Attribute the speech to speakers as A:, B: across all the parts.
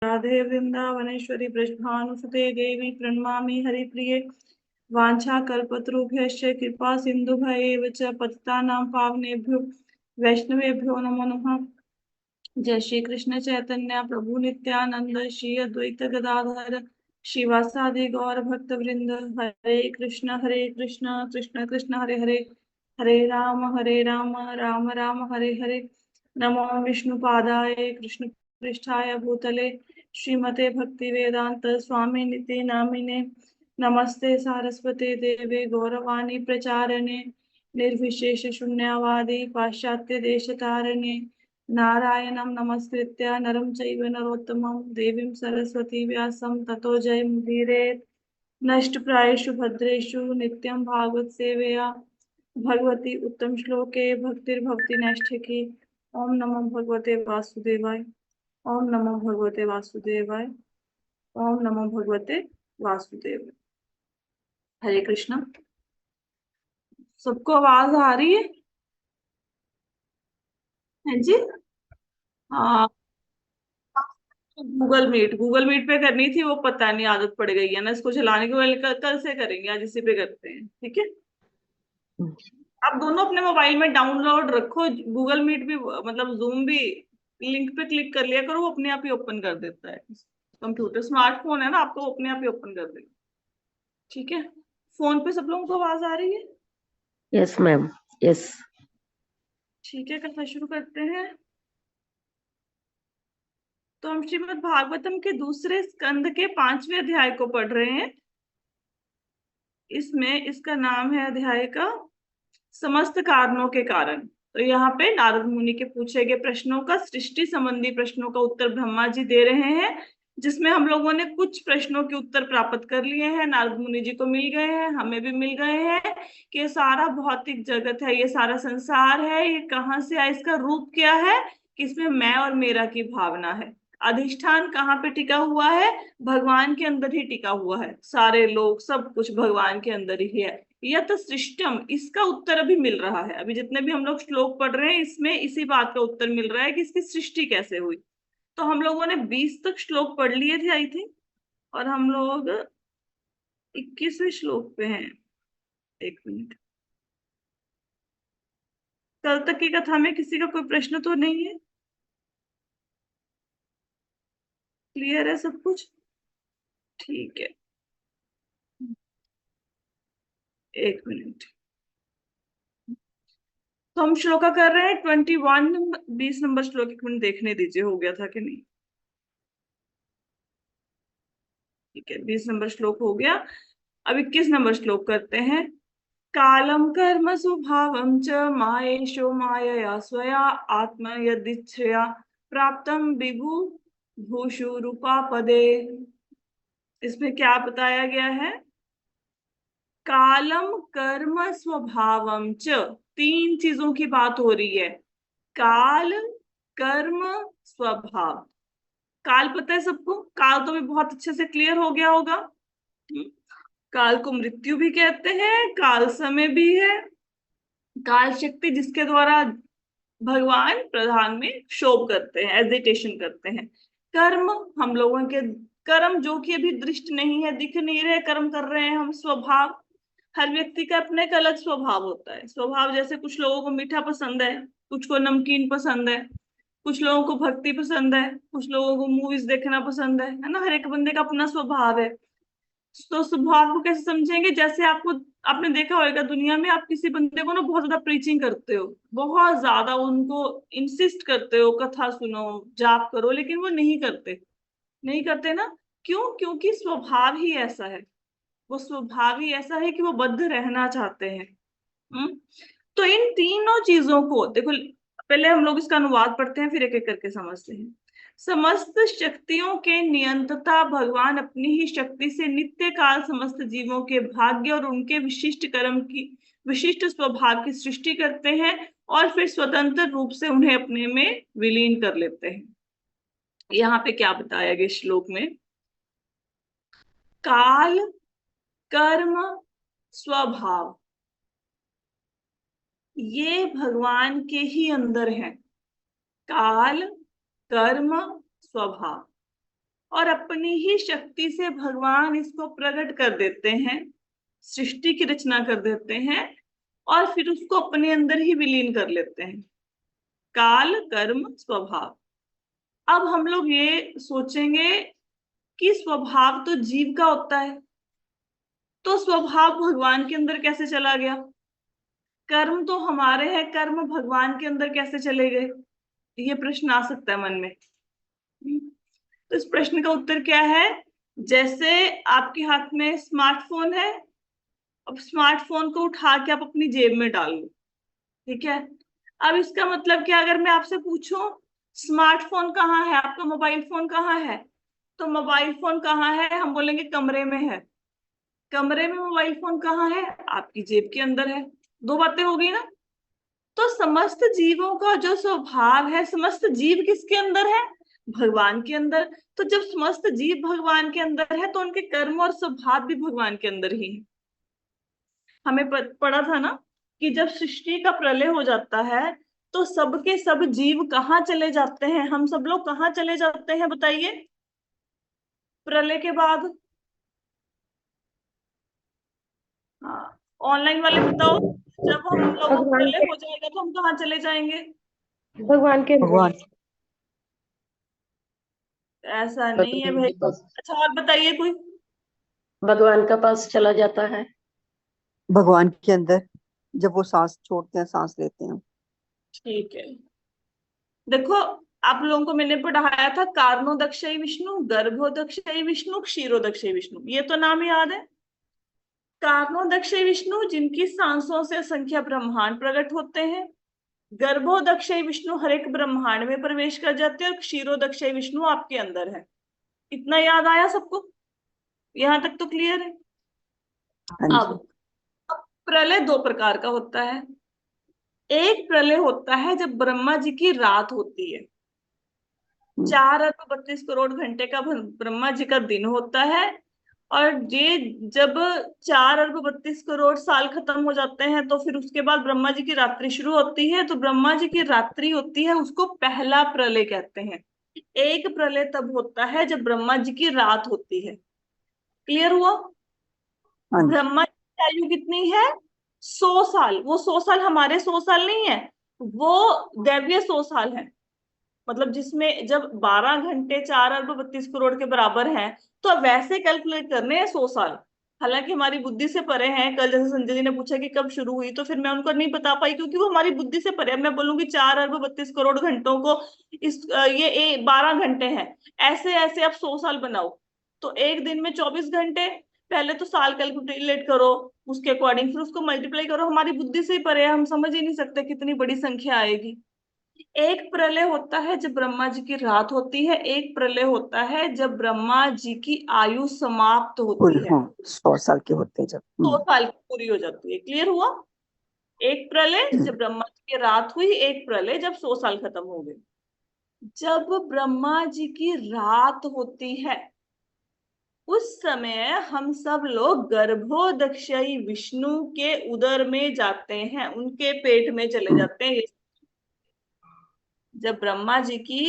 A: राधे वृंदावनेश्वरी ब्रजभानुसुते देवी प्रणमामि हरिप्रिये। वाञ्छाकल्पतरुभ्यश्च कृपा सिन्धुभ्येव च पतितानां पावनेभ्यो वैष्णवेभ्यो नमो नमः। जय श्री कृष्ण चैतन्य प्रभु नित्यानंद श्री अद्वैत गदाधर शिवासादि गौर भक्त वृंद। हरे कृष्ण कृष्ण कृष्ण हरे हरे, हरे राम राम राम हरे हरे। नमो विष्णुपादाय कृष्ण पृष्ठाय भूतले श्रीमते भक्ति वेदांत स्वामी निति नामिने। नमस्ते सारस्वते देवे गौरवाणी प्रचारणे निर्विशेष शून्यवादी पाश्चात्य देश तारणे। नारायणं नमस्कृत्य नरं चैव नरोत्तमं देवीं सरस्वती व्यासं ततो जयमुदीरयेत्। नष्टप्रायेषु भद्रेषु नित्यं भागवत सेवया भगवती उत्तम श्लोके भक्तिर्भवति नैष्ठिकी। ओम नमो भगवते वासुदेवाय, ओम नमो भगवते वासुदेवाय, ओम नमो भगवते वासुदेवाय। हरे कृष्ण। सबको आवाज आ रही है जी? हाँ, गूगल मीट पे करनी थी, वो पता नहीं आदत पड़ गई है ना इसको चलाने की। कल से करेंगे, आज इसी पे करते हैं, ठीक है। आप दोनों अपने मोबाइल में डाउनलोड रखो गूगल मीट भी, मतलब जूम भी। लिंक पे क्लिक कर लिया करो, वो अपने आप ही ओपन कर देता है। कंप्यूटर स्मार्टफोन है ना आपका, वो अपने आप ही ओपन कर देगा, ठीक है। फोन पे सब लोगों को आवाज आ रही है?
B: Yes ma'am, yes.
A: ठीक है, कथा शुरू करते हैं। तो हम श्रीमद् भागवतम के दूसरे स्कंद के 5वें अध्याय को पढ़ रहे हैं। इसमें इसका नाम है अध्याय का समस्त कारणों के कारण। तो यहाँ पे नारद मुनि के पूछे गए प्रश्नों का, सृष्टि संबंधी प्रश्नों का उत्तर ब्रह्मा जी दे रहे हैं, जिसमें हम लोगों ने कुछ प्रश्नों के उत्तर प्राप्त कर लिए हैं। नारद मुनि जी को मिल गए हैं, हमें भी मिल गए हैं कि ये सारा भौतिक जगत है, ये सारा संसार है, ये कहाँ से आया, इसका रूप क्या है, कि इसमें मैं और मेरा की भावना है। अधिष्ठान कहाँ पे टिका हुआ है? भगवान के अंदर ही टिका हुआ है। सारे लोग सब कुछ भगवान के अंदर ही है। यत सृष्टम, इसका उत्तर अभी मिल रहा है। अभी जितने भी हम लोग श्लोक पढ़ रहे हैं, इसमें इसी बात का उत्तर मिल रहा है कि इसकी सृष्टि कैसे हुई। तो हम लोगों ने 20 तक श्लोक पढ़ लिए थे आई थिंक, और हम लोग 21वें श्लोक पे हैं। एक मिनट। कल तक की कथा में किसी का कोई प्रश्न तो नहीं है? क्लियर है सब कुछ? ठीक है, एक मिनट। तो हम श्लोका कर रहे हैं 21। 20 नंबर श्लोक एक मिनट देखने दीजिए, हो गया था कि नहीं। ठीक है, 20 नंबर श्लोक हो गया। अब 21 नंबर श्लोक करते हैं। कालम कर्म स्वभावं च मायेशो मायया स्वया आत्मा यदिच्छया प्राप्तम विभु भूषु रूपा पदे। इसमें क्या बताया गया है? कालम कर्म स्वभावम च, तीन चीजों की बात हो रही है। काल, कर्म, स्वभाव। काल पता है सबको, काल तो भी बहुत अच्छे से क्लियर हो गया होगा। काल को मृत्यु भी कहते हैं, काल समय भी है। काल शक्ति जिसके द्वारा भगवान प्रधान में क्षोभ करते हैं, एजिटेशन करते हैं। कर्म, हम लोगों के कर्म जो कि अभी दृष्ट नहीं है, दिख नहीं रहे, कर्म कर रहे हैं हम। स्वभाव, हर व्यक्ति का अपना एक अलग स्वभाव होता है। स्वभाव जैसे कुछ लोगों को मीठा पसंद है, कुछ को नमकीन पसंद है, कुछ लोगों को भक्ति पसंद है, कुछ लोगों को मूवीज देखना पसंद है ना। हर एक बंदे का अपना स्वभाव है। तो स्वभाव को कैसे समझेंगे? जैसे आपको, आपने देखा होगा दुनिया में, आप किसी बंदे को ना बहुत ज्यादा प्रीचिंग करते हो, बहुत ज्यादा उनको इंसिस्ट करते हो, कथा सुनो, जाप करो, लेकिन वो नहीं करते। नहीं करते ना, क्यों? क्योंकि स्वभाव ही ऐसा है। वो स्वभाव ही ऐसा है कि वो बद्ध रहना चाहते हैं। हम्म। तो इन तीनों चीजों को देखो, पहले हम लोग इसका अनुवाद पढ़ते हैं, फिर एक एक करके समझते हैं। समस्त शक्तियों के नियंत्रता भगवान अपनी ही शक्ति से नित्य काल समस्त जीवों के भाग्य और उनके विशिष्ट कर्म की, विशिष्ट स्वभाव की सृष्टि करते हैं, और फिर स्वतंत्र रूप से उन्हें अपने में विलीन कर लेते हैं। यहाँ पे क्या बताया गया श्लोक में? काल, कर्म, स्वभाव, ये भगवान के ही अंदर है। काल, कर्म, स्वभाव। और अपनी ही शक्ति से भगवान इसको प्रकट कर देते हैं, सृष्टि की रचना कर देते हैं और फिर उसको अपने अंदर ही विलीन कर लेते हैं। काल कर्म स्वभाव। अब हम लोग ये सोचेंगे कि स्वभाव तो जीव का होता है, तो स्वभाव भगवान के अंदर कैसे चला गया? कर्म तो हमारे हैं, कर्म भगवान के अंदर कैसे चले गए? ये प्रश्न आ सकता है मन में। तो इस प्रश्न का उत्तर क्या है? जैसे आपके हाथ में स्मार्टफोन है, अब स्मार्टफोन को उठा के आप अपनी जेब में डाल लो, ठीक है। अब इसका मतलब क्या, अगर मैं आपसे पूछूं स्मार्टफोन कहाँ है, आपका मोबाइल फोन कहाँ है, तो मोबाइल फोन कहाँ है, हम बोलेंगे कमरे में है। कमरे में मोबाइल फोन कहाँ है? आपकी जेब के अंदर है। दो बातें हो गई ना। तो समस्त जीवों का जो स्वभाव है, समस्त जीव किसके अंदर है? भगवान के अंदर। तो जब समस्त जीव भगवान के अंदर है तो उनके कर्म और स्वभाव भी भगवान के अंदर ही है। हमें पढ़ा था ना कि जब सृष्टि का प्रलय हो जाता है तो सबके सब जीव कहाँ चले जाते हैं? हम सब लोग कहाँ चले जाते हैं बताइए, प्रलय के बाद? हाँ, ऑनलाइन वाले बताओ, जब हम लोगों का
B: भगवान
A: प्रलय
B: के
A: हो जाएगा तो हम कहाँ चले जाएंगे?
B: भगवान के अंदर।
C: भगवान
A: ऐसा नहीं है
B: भगवान
A: भाई।
B: के पास
A: अच्छा और बताइए कोई।
B: भगवान का पास चला जाता है।
C: भगवान के अंदर जब वो सांस छोड़ते हैं, सांस लेते हैं।
A: ठीक है, देखो आप लोगों को मैंने पढ़ाया था कारणोदक्षयी विष्णु, गर्भोदक्षयी विष्णु, क्षीरोदक्षयी विष्णु, ये तो नाम याद है। कारणोदक्षयी विष्णु जिनकी सांसों से असंख्य ब्रह्मांड प्रकट होते हैं, गर्भोदक्षयी विष्णु हर एक ब्रह्मांड में प्रवेश कर जाते हैं, और क्षीरोदक्षयी विष्णु आपके अंदर है। इतना याद आया सबको? यहां तक तो क्लियर है।
C: हाँ जी।
A: अब प्रलय दो प्रकार का होता है। एक प्रलय होता है जब ब्रह्मा जी की रात होती है, 4 अरब 32 करोड़ घंटे का ब्रह्मा जी का दिन होता है। और ये जब 4 अरब 32 करोड़ साल खत्म हो जाते हैं तो फिर उसके बाद ब्रह्मा जी की रात्रि शुरू होती है। तो ब्रह्मा जी की रात्रि होती है, उसको पहला प्रलय कहते हैं। एक प्रलय तब होता है जब ब्रह्मा जी की रात होती है। क्लियर हुआ?
C: हाँ जी।
A: ब्रह्मा जी की आयु कितनी है? 100 साल। वो 100 साल हमारे 100 साल नहीं है, वो दैवीय 100 साल है। मतलब जिसमें जब 12 घंटे 4 अरब 32 करोड़ के बराबर हैं, तो अब वैसे कैलकुलेट करने हैं 100 साल। हालांकि हमारी बुद्धि से परे हैं। कल जैसे संजय जी ने पूछा कि कब शुरू हुई, तो फिर मैं उनको नहीं बता पाई क्योंकि वो हमारी बुद्धि से परे है। मैं बोलूंगी 4 अरब 32 करोड़ घंटों को ये 12 घंटे हैं, ऐसे ऐसे आप 100 साल बनाओ। तो एक दिन में 24 घंटे, पहले तो साल कैलकुलेट करो उसके अकॉर्डिंग, फिर उसको मल्टीप्लाई करो। हमारी बुद्धि से ही परे है, हम समझ ही नहीं सकते कितनी बड़ी संख्या आएगी। एक प्रलय होता है जब ब्रह्मा जी की रात होती है, एक प्रलय होता है जब ब्रह्मा जी की आयु समाप्त
C: फुल,
A: होती है,
C: हाँ, 100 साल के होते हैं जब।
A: 100 साल की पूरी हो जाती है। क्लियर हुआ? एक प्रलय जब ब्रह्मा जी की रात हुई, एक प्रलय जब 100 साल खत्म हो गए। जब ब्रह्मा जी की रात होती है उस समय हम सब लोग गर्भोदक्षयी विष्णु के उदर में जाते हैं, उनके पेट में चले जाते हैं। जब ब्रह्मा जी की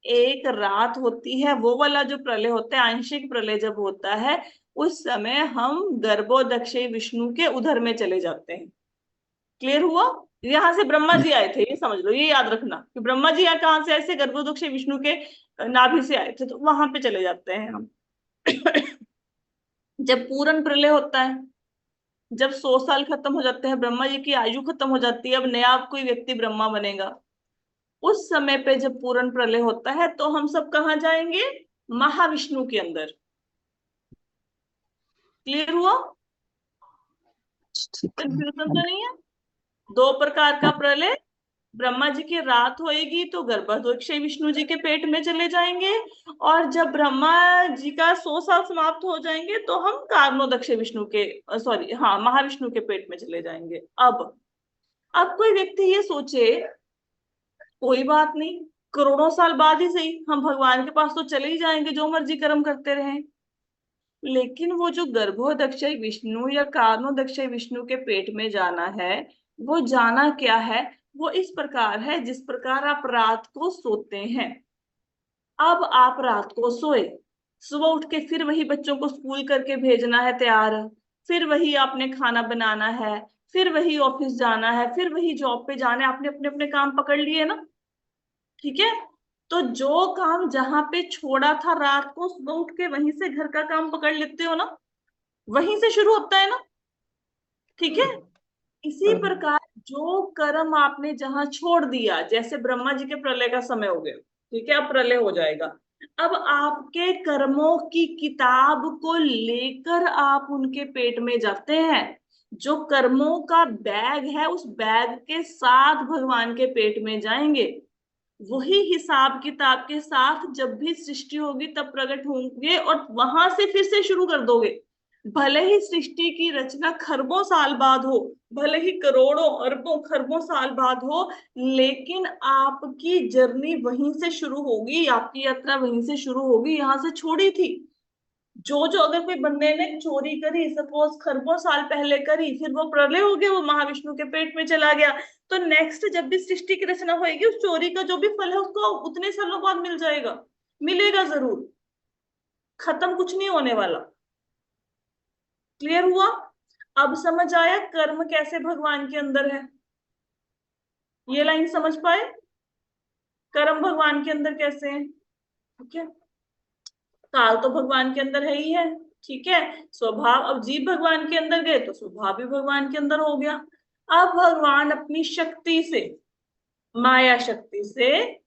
A: एक रात होती है, वो वाला जो प्रलय होता है, आंशिक प्रलय जब होता है, उस समय हम गर्भोदक्षयी विष्णु के उदर में चले जाते हैं। क्लियर हुआ? यहां से ब्रह्मा जी आए थे, ये समझ लो, ये याद रखना कि ब्रह्मा जी यहाँ कहाँ से आए थे? गर्भोदक्षयी विष्णु के नाभि से आए थे, तो वहां पे चले जाते हैं हम। जब पूर्ण प्रलय होता है, जब 100 साल खत्म हो जाते हैं, ब्रह्मा जी की आयु खत्म हो जाती है, अब नया कोई व्यक्ति ब्रह्मा बनेगा, उस समय पे जब पूर्ण प्रलय होता है तो हम सब कहाँ जाएंगे? महाविष्णु के अंदर। क्लियर हुआ?
C: ठीक है।
A: कंफ्यूजन
C: हाँ
A: तो नहीं है? दो प्रकार का प्रलय। ब्रह्मा जी की रात होएगी तो गर्भोदक्षयी विष्णु जी के पेट में चले जाएंगे, और जब ब्रह्मा जी का 100 साल समाप्त हो जाएंगे तो हम कारणोदक्षयी विष्णु के, सॉरी हाँ, महाविष्णु के पेट में चले जाएंगे। अब कोई व्यक्ति ये सोचे, कोई बात नहीं, करोड़ों साल बाद ही सही, हम भगवान के पास तो चले ही जाएंगे, जो मर्जी कर्म करते रहें। लेकिन वो जो गर्भोदक्षयी विष्णु या कारणोदक्षयी विष्णु के पेट में जाना है, वो जाना क्या है? वो इस प्रकार है जिस प्रकार आप रात को सोते हैं। अब आप रात को सोए, सुबह उठ के फिर वही बच्चों को स्कूल करके भेजना है तैयार, फिर वही आपने खाना बनाना है, फिर वही ऑफिस जाना है, फिर वही जॉब पे जाना है, आपने अपने अपने काम पकड़ लिए ना। ठीक है, तो जो काम जहां पे छोड़ा था रात को, सुबह उठ के वहीं से घर का काम पकड़ लेते हो ना, वहीं से शुरू होता है ना। ठीक है, इसी प्रकार जो कर्म आपने जहां छोड़ दिया, जैसे ब्रह्मा जी के प्रलय का समय हो गया, ठीक है, अब प्रलय हो जाएगा, अब आपके कर्मों की किताब को लेकर आप उनके पेट में जाते हैं। जो कर्मों का बैग है, उस बैग के साथ भगवान के पेट में जाएंगे। वही हिसाब किताब के साथ जब भी सृष्टि होगी तब प्रकट होंगे, और वहां से फिर से शुरू कर दोगे। भले ही सृष्टि की रचना खरबों साल बाद हो, भले ही करोड़ों अरबों खरबों साल बाद हो, लेकिन आपकी जर्नी वहीं से शुरू होगी, आपकी यात्रा वहीं से शुरू होगी, यहां से छोड़ी थी। जो जो अगर कोई बंदे ने चोरी करी, सपोज खरबों साल पहले करी, फिर वो प्रलय हो गया, वो महाविष्णु के पेट में चला गया, तो नेक्स्ट जब भी सृष्टि की रचना होगी, उस चोरी का जो भी फल है उसको उतने सालों बाद मिल जाएगा, मिलेगा जरूर, खत्म कुछ नहीं होने वाला। क्लियर हुआ? अब समझ आया कर्म कैसे भगवान के अंदर है? ये लाइन समझ पाए? कर्म भगवान के अंदर कैसे है? ठीक है, काल तो भगवान के अंदर है ही है, ठीक है, स्वभाव, अब जीव भगवान के अंदर गए तो स्वभाव भी भगवान के अंदर हो गया। अब भगवान अपनी शक्ति से, माया शक्ति से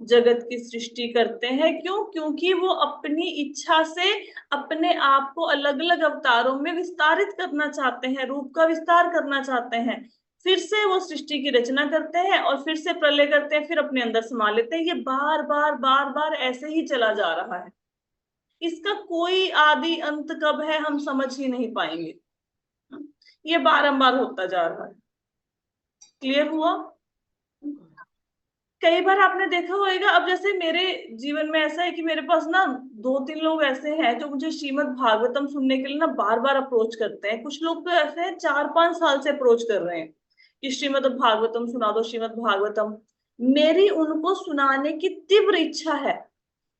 A: जगत की सृष्टि करते हैं। क्यों? क्योंकि वो अपनी इच्छा से अपने आप को अलग अलग अवतारों में विस्तारित करना चाहते हैं, रूप का विस्तार करना चाहते हैं। फिर से वो सृष्टि की रचना करते हैं और फिर से प्रलय करते हैं, फिर अपने अंदर समा लेते हैं। ये बार बार बार बार ऐसे ही चला जा रहा है, इसका कोई आदि अंत कब है हम समझ ही नहीं पाएंगे, ये बारंबार होता जा रहा है। क्लियर हुआ? कई बार आपने देखा होगा, अब जैसे मेरे जीवन में ऐसा है कि मेरे पास ना दो तीन लोग ऐसे हैं जो मुझे श्रीमद् भागवतम सुनने के लिए ना बार बार अप्रोच करते हैं। कुछ लोग तो ऐसे हैं 4-5 साल से अप्रोच कर रहे हैं कि श्रीमद् भागवतम सुना दो, श्रीमद् भागवतम। मेरी उनको सुनाने की तीव्र इच्छा है,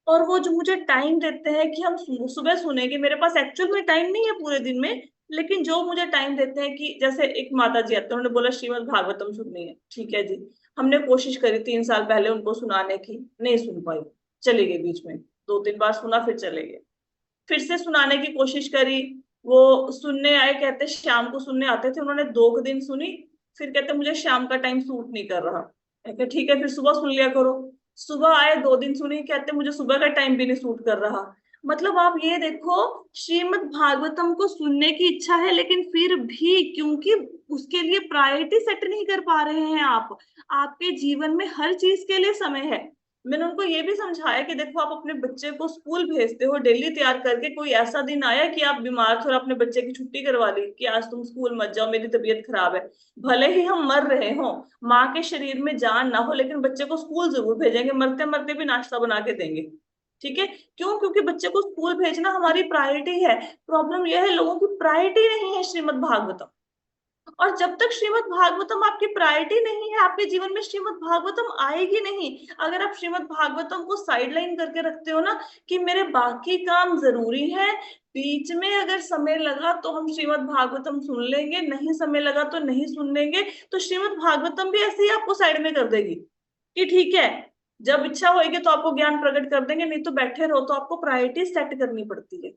A: और वो जो मुझे टाइम देते हैं कि हम सुबह सुनेंगे, मेरे पास एक्चुअल में टाइम नहीं है पूरे दिन में, लेकिन जो मुझे टाइम देते हैं कि जैसे एक माता जी आते हैं, उन्होंने बोला श्रीमद् भागवतम सुननी है, ठीक है जी, हमने कोशिश करी 3 साल पहले उनको सुनाने की, नहीं सुन पाई, चले गए बीच में, 2-3 बार सुना फिर चले गए। फिर से सुनाने की कोशिश करी, वो सुनने आए, कहते शाम को सुनने आते थे, उन्होंने 2 दिन सुनी, फिर कहते मुझे शाम का टाइम सूट नहीं कर रहा। कहते ठीक है फिर सुबह सुन लिया करो। सुबह आए, 2 दिन सुनी, कहते मुझे सुबह का टाइम भी नहीं सूट कर रहा। मतलब आप ये देखो, श्रीमद् भागवतम को सुनने की इच्छा है, लेकिन फिर भी क्योंकि उसके लिए प्रायोरिटी सेट नहीं कर पा रहे हैं आप, आपके जीवन में हर चीज के लिए समय है। मैंने उनको ये भी समझाया कि देखो, आप अपने बच्चे को स्कूल भेजते हो डेली तैयार करके, कोई ऐसा दिन आया कि आप बीमार थे और अपने बच्चे की छुट्टी करवा ली कि आज तुम स्कूल मत जाओ, मेरी तबीयत खराब है। भले ही हम मर रहे हो, माँ के शरीर में जान ना हो, लेकिन बच्चे को स्कूल जरूर भेजेंगे, मरते मरते भी नाश्ता बना के देंगे। ठीक है, क्यों? क्योंकि बच्चे को स्कूल भेजना हमारी प्रायोरिटी है। प्रॉब्लम यह है, लोगों की प्रायोरिटी नहीं है श्रीमद् भागवतम। और जब तक श्रीमद् भागवतम आपकी प्रायोरिटी नहीं है, आपके जीवन में श्रीमद् भागवतम आएगी नहीं। अगर आप श्रीमद् भागवतम को साइडलाइन करके रखते हो ना कि मेरे बाकी काम जरूरी है, बीच में अगर समय लगा तो हम श्रीमद् भागवतम सुन लेंगे, नहीं समय लगा तो नहीं सुन लेंगे, तो श्रीमद् भागवतम भी ऐसे ही आपको साइड में कर देगी कि ठीक है, जब इच्छा होगी तो आपको ज्ञान प्रकट कर देंगे, नहीं तो बैठे रहो। तो आपको प्रायोरिटी सेट करनी पड़ती है,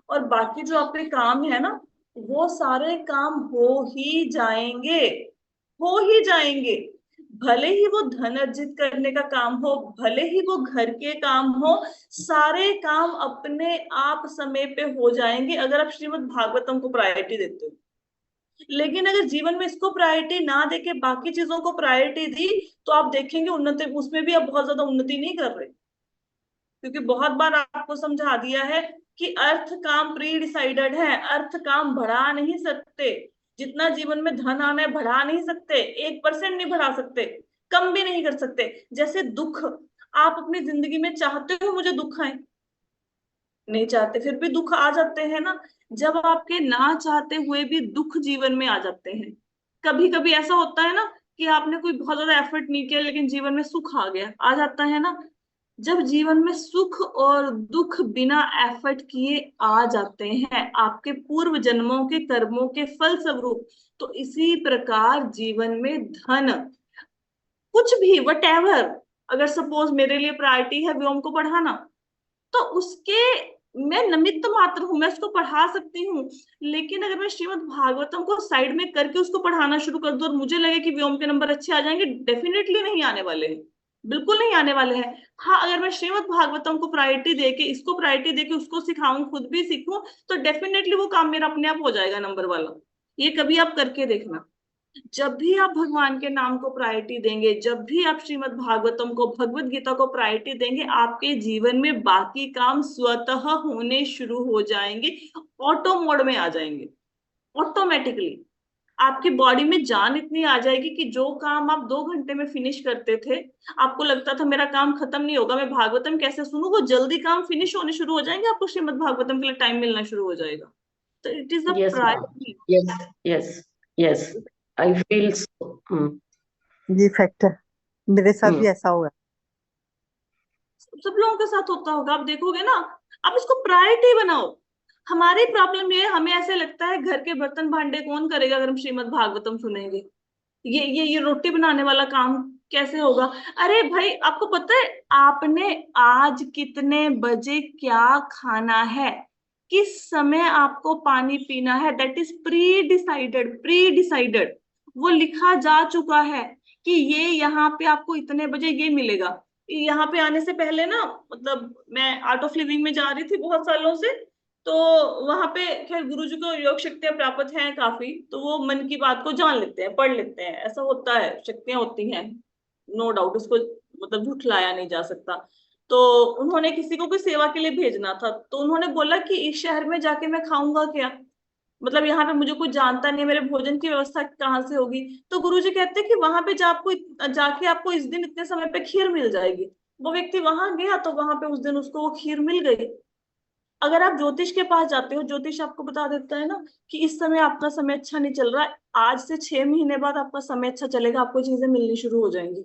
A: और बाकी जो आपके काम है ना, वो सारे काम हो ही जाएंगे, हो ही जाएंगे। भले ही वो धन अर्जित करने का काम हो, भले ही वो घर के काम हो, सारे काम अपने आप समय पे हो जाएंगे अगर आप श्रीमद् भागवतम को प्रायोरिटी देते हो। लेकिन अगर जीवन में इसको प्रायोरिटी ना देके बाकी चीजों को प्रायोरिटी दी, तो आप देखेंगे उन्नति, उसमें भी आप बहुत ज्यादा उन्नति नहीं कर रहे। क्योंकि बहुत बार आपको समझा दिया है कि अर्थ काम प्री डिसाइडेड है, अर्थ काम बढ़ा नहीं सकते। जितना जीवन में धन आना है बढ़ा नहीं सकते, 1% नहीं बढ़ा सकते, कम भी नहीं कर सकते। जैसे दुख, आप अपनी जिंदगी में चाहते हो मुझे दुख आए? नहीं चाहते, फिर भी दुख आ जाते हैं ना। जब आपके ना चाहते हुए भी दुख जीवन में आ जाते हैं, कभी कभी ऐसा होता है ना कि आपने कोई बहुत ज्यादा एफर्ट नहीं किया लेकिन जीवन में सुख आ गया, आ जाता है ना। जब जीवन में सुख और दुख बिना एफर्ट किए आ जाते हैं, आपके पूर्व जन्मों के कर्मों के फल स्वरूप, तो इसी प्रकार जीवन में धन, कुछ भी वट एवर, अगर सपोज मेरे लिए प्रायोरिटी है व्योम को पढ़ाना, तो उसके, मैं निमित्त मात्र हूं, मैं उसको पढ़ा सकती हूँ। लेकिन अगर मैं श्रीमद् भागवतम को साइड में करके उसको पढ़ाना शुरू कर दूं और मुझे लगे कि व्योम के नंबर अच्छे आ जाएंगे, डेफिनेटली नहीं आने वाले हैं, बिल्कुल नहीं आने वाले हैं। हाँ, अगर मैं श्रीमद् भागवतम को प्रायोरिटी देके, इसको प्रायोरिटी देके उसको सिखाऊं, खुद भी सीखूं, तो डेफिनेटली वो काम मेरा अपने आप हो जाएगा नंबर वाला। ये कभी आप करके देखना। जब भी आप भगवान के नाम को प्रायोरिटी देंगे, जब भी आप श्रीमद् भागवतम को, भगवत गीता को प्रायोरिटी देंगे, आपके जीवन में बाकी काम स्वतः होने शुरू हो जाएंगे, ऑटो मोड में आ जाएंगे, ऑटोमेटिकली। आपकी बॉडी में जान इतनी आ जाएगी कि जो काम आप 2 घंटे में फिनिश करते थे, आपको लगता था मेरा काम खत्म नहीं होगा, मैं भागवतम कैसे सुनूं, वो जल्दी काम फिनिश होने शुरू हो जाएंगे, आपको श्रीमद् भागवतम के लिए टाइम मिलना शुरू हो जाएगा। तो it is a
B: Yes, ma'am.
A: Priority.
B: Yes, yes, yes. I feel so.
C: ये फैक्ट है, मेरे साथ भी
B: Hmm.
C: ऐसा हुआ है।
A: सब लोगों के साथ होता होगा, आप देखोगे ना। आप इसको प्रायोरिटी बनाओ। हमारी प्रॉब्लम ये है, हमें ऐसे लगता है घर के बर्तन भांडे कौन करेगा अगर हम श्रीमद् भागवतम सुनेंगे, ये रोटी बनाने वाला काम कैसे होगा। अरे भाई, आपको पता है आपने आज कितने बजे क्या खाना है, किस समय आपको पानी पीना है, that is pre decided, pre decided. वो लिखा जा चुका है कि ये यहाँ पे आपको इतने बजे ये मिलेगा। यहाँ पे आने से पहले ना, मतलब मैं आर्ट ऑफ लिविंग में जा रही थी बहुत सालों से, तो वहां पे खैर गुरु जी को योग शक्तियां प्राप्त हैं काफी, तो वो मन की बात को जान लेते हैं, पढ़ लेते हैं, ऐसा होता है, शक्तियां होती हैं, नो डाउट, उसको मतलब झुठलाया नहीं जा सकता। तो उन्होंने किसी को कोई सेवा के लिए भेजना था, तो उन्होंने बोला कि इस शहर में जाके मैं खाऊंगा क्या, मतलब यहाँ पे मुझे कोई जानता नहीं है, मेरे भोजन की व्यवस्था कहाँ से होगी। तो गुरुजी कहते हैं कि वहां पे जाके आपको इस दिन इतने समय पे खीर मिल जाएगी। वो व्यक्ति वहां गया तो वहां पे उस दिन उसको वो खीर मिल गई। अगर आप ज्योतिष के पास जाते हो, ज्योतिष आपको बता देता है ना कि इस समय आपका समय अच्छा नहीं चल रहा है, आज से 6 महीने बाद आपका समय अच्छा चलेगा, आपको चीजें मिलनी शुरू हो जाएंगी।